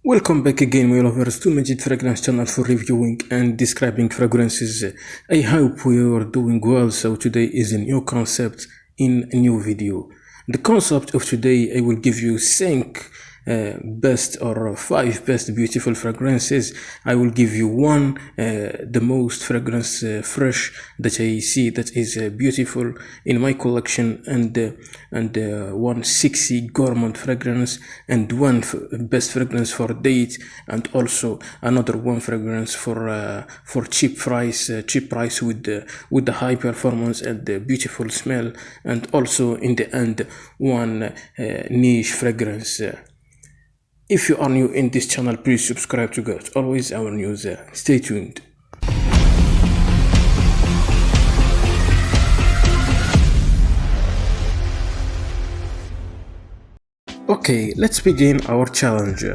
Welcome back again, my lovers, to Madjid Fragrance channel for reviewing and describing fragrances. I hope you are doing well. So today is a new concept in a new video. The concept of today, I will give you 5 best beautiful fragrances. I will give you one the most fragrance fresh that I see that is beautiful in my collection, and one sexy gourmand fragrance, and one best fragrance for date, and also another one fragrance for cheap price with the high performance and the beautiful smell, and also in the end one niche fragrance. If you are new in this channel, please subscribe to get always our news. Stay tuned. Okay, let's begin our challenge.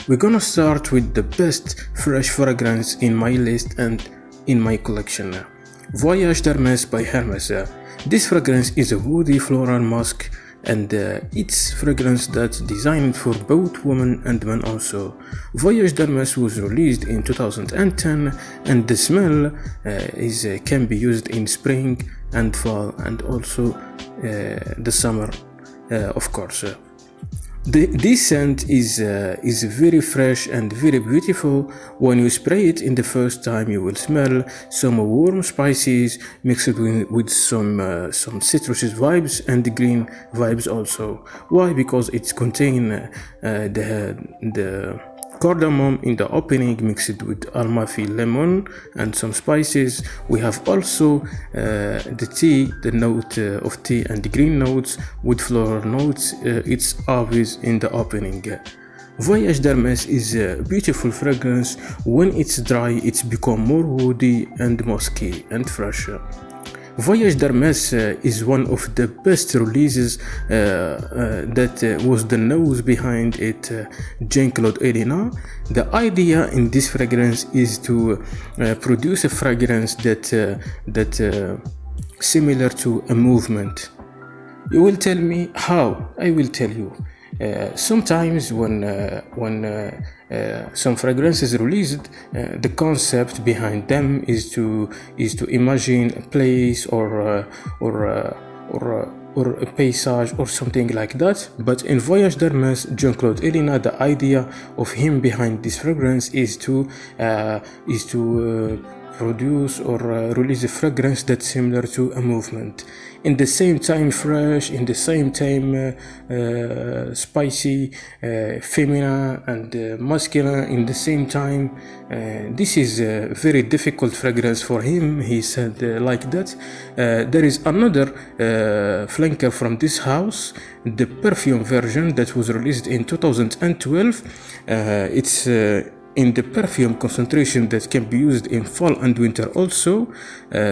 We're gonna start with the best fresh fragrance in my list and in my collection. Voyage Hermes by Hermes. This fragrance is a woody floral musk, and it's fragrance that's designed for both women and men also. Voyage Hermes was released in 2010, and the smell can be used in spring and fall, and also the summer, of course. This scent is very fresh and very beautiful. When you spray it in the first time, you will smell some warm spices mixed with some citrus vibes and green vibes also. Why? Because it contains the cardamom in the opening mixed with almafi, lemon, and some spices. We have also the note of tea and green notes with floral notes. It's obvious in the opening. Voyage Hermes is a beautiful fragrance. When it's dry, it's become more woody and musky and fresh. Voyage Hermes is one of the best releases that was the nose behind it, Jean-Claude Ellena. The idea in this fragrance is to produce a fragrance that similar to a movement. You will tell me how. I will tell you. Sometimes when some fragrance is released, the concept behind them is to imagine a place or a paysage or something like that. But in Voyage Hermes, Jean-Claude Ellena, the idea of him behind this fragrance is to produce or release a fragrance that's similar to a movement, in the same time fresh, in the same time spicy, feminine and masculine in the same time. This is a very difficult fragrance for him, he said like that. There is another flanker from this house, the perfume version that was released in 2012. It's in the perfume concentration that can be used in fall and winter also.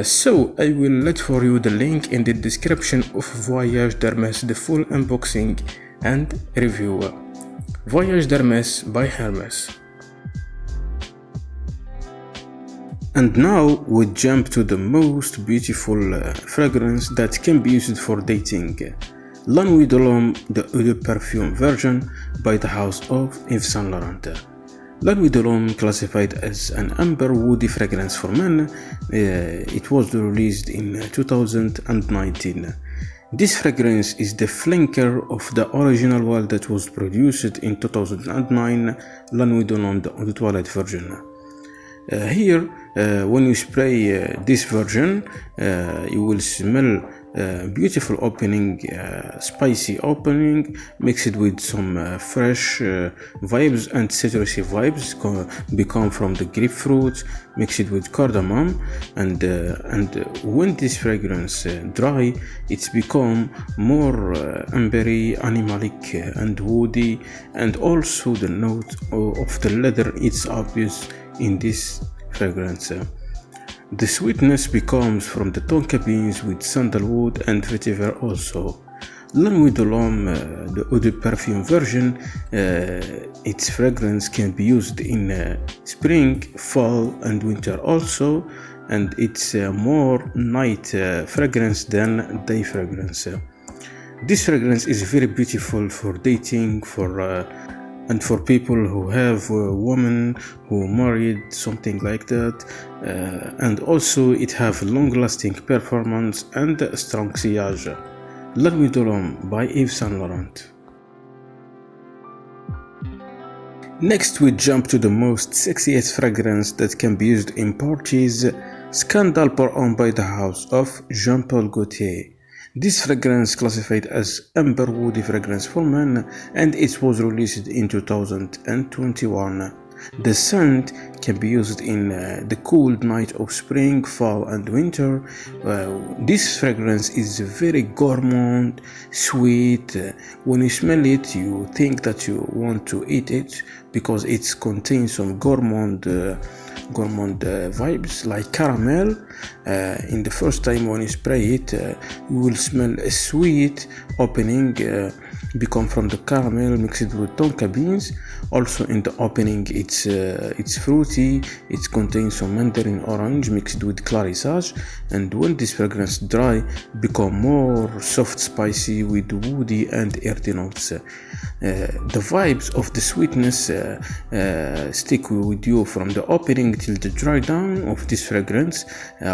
So I will let for you the link in the description of Voyage Hermes, the full unboxing and review. Voyage Hermes by Hermes. And now we jump to the most beautiful fragrance that can be used for dating. La Nuit de l'Homme, the Eau de Parfum version by the house of Yves Saint Laurent. La Nuit de l'Homme, classified as an amber woody fragrance for men, it was released in 2019. This fragrance is the flanker of the original one that was produced in 2009, La Nuit de l'Homme, the Eau de Toilette version. Here, when you spray this version, you will smell beautiful opening, spicy opening mixed with some fresh vibes and citrusy vibes become from the grapefruit mixed with cardamom, and when this fragrance dry, it's become more ambery, animalic and woody, and also the note of the leather it's obvious in this fragrance. The sweetness becomes from the tonka beans with sandalwood and vetiver also. La Nuit de l'Homme, the Eau de Parfum version, its fragrance can be used in spring, fall and winter also, and it's more night fragrance than day fragrance. This fragrance is very beautiful for dating, for and for people who have a woman who married, something like that, and also it have long-lasting performance and strong sillage. La Nuit de l'Homme by Yves Saint Laurent. Next we jump to the most sexiest fragrance that can be used in Portuguese Scandal pour homme by the house of Jean-Paul Gaultier. This fragrance classified as amber woody fragrance for men, and it was released in 2021. The scent can be used in the cool night of spring, fall and winter. This fragrance is very gourmand, sweet. When you smell it, you think that you want to eat it because it contains some gourmand vibes like caramel. In the first time when you spray it, you will smell a sweet opening become from the caramel mixed with tonka beans. Also in the opening it's fruity, it contains some mandarin orange mixed with clarissage, and when this fragrance dry become more soft spicy with woody and earthy notes. The vibes of the sweetness stick with you from the opening till the dry down of this fragrance.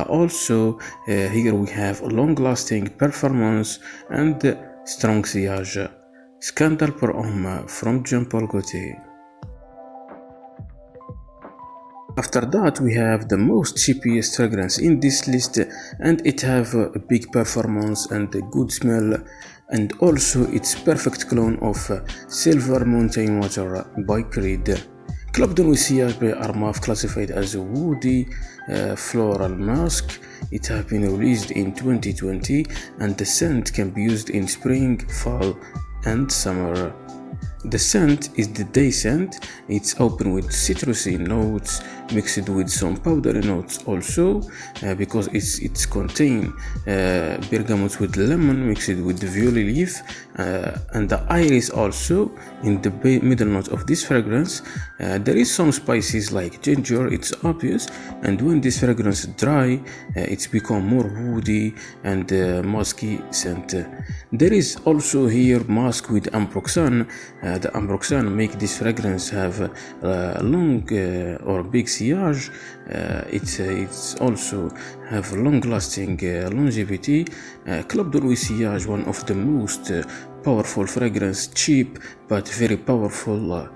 Also here we have a long lasting performance and strong sillage. Scandal pour homme from Jean-Paul Gaultier. After that we have the most cheapest fragrance in this list, and it have a big performance and a good smell, and also it's perfect clone of Silver Mountain Water by Creed. Club de Nuit Sillage by Hermes, classified as a woody floral musk. It has been released in 2020, and the scent can be used in spring, fall and summer. The scent is the day scent. It's open with citrusy notes mixed with some powdery notes also, because it's contain bergamot with lemon mixed with the violet leaf and the iris also in the middle note of this fragrance. There is some spices like ginger, it's obvious, and when this fragrance dry it's become more woody and musky scent. There is also here musk with ambroxan. The ambroxan make this fragrance have long or big sillage. It's also have long-lasting longevity. Club de Nuit Sillage, one of the most powerful fragrance, cheap but very powerful.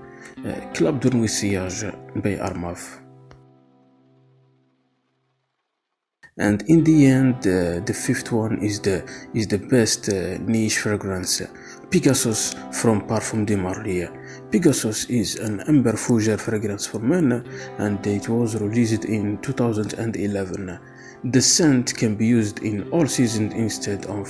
Club de Nuit Sillage by Hermes. And in the end, the fifth one is the best niche fragrance, Pigasus from Parfum de Marly. Pigasus is an amber fougere fragrance for men, and it was released in 2011. The scent can be used in all seasons instead of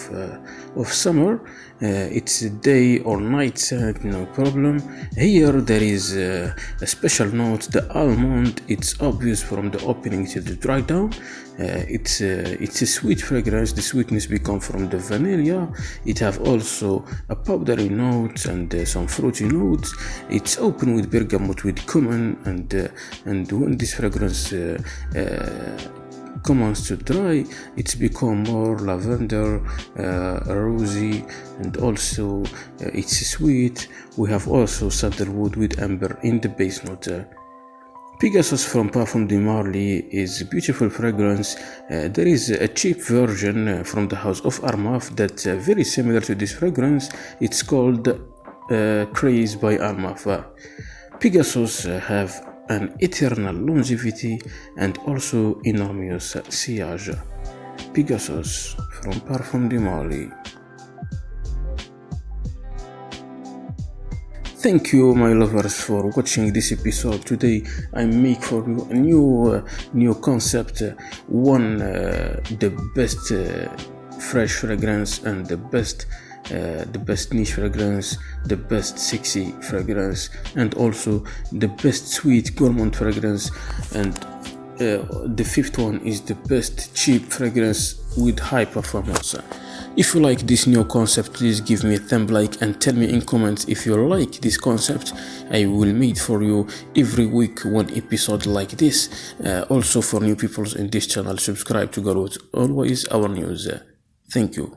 summer. It's a day or night scent, no problem. Here there is a special note, the almond. It's obvious from the opening to the dry down. It's a sweet fragrance. The sweetness becomes from the vanilla. It have also a powdery note and some fruity notes. It's open with bergamot with cumin, and when this fragrance commence to dry, it's become more lavender, rosy, and also it's sweet. We have also sandalwood with amber in the base note. Pigasus from Parfum de Marly is a beautiful fragrance. There is a cheap version from the house of Hermes that's very similar to this fragrance. It's called Craze by Hermes. Pigasus have an eternal longevity and also enormous sillage. Pigasus from Parfum de Marly. Thank you, my lovers, for watching this episode. Today I make for you a new concept, the best fresh fragrance and the best niche fragrance, the best sexy fragrance, and also the best sweet gourmand fragrance, and the fifth one is the best cheap fragrance with high performance. If you like this new concept, please give me a thumb like and tell me in comments if you like this concept. I will make for you every week one episode like this. Also for new people in this channel, subscribe to get always our news. Thank you.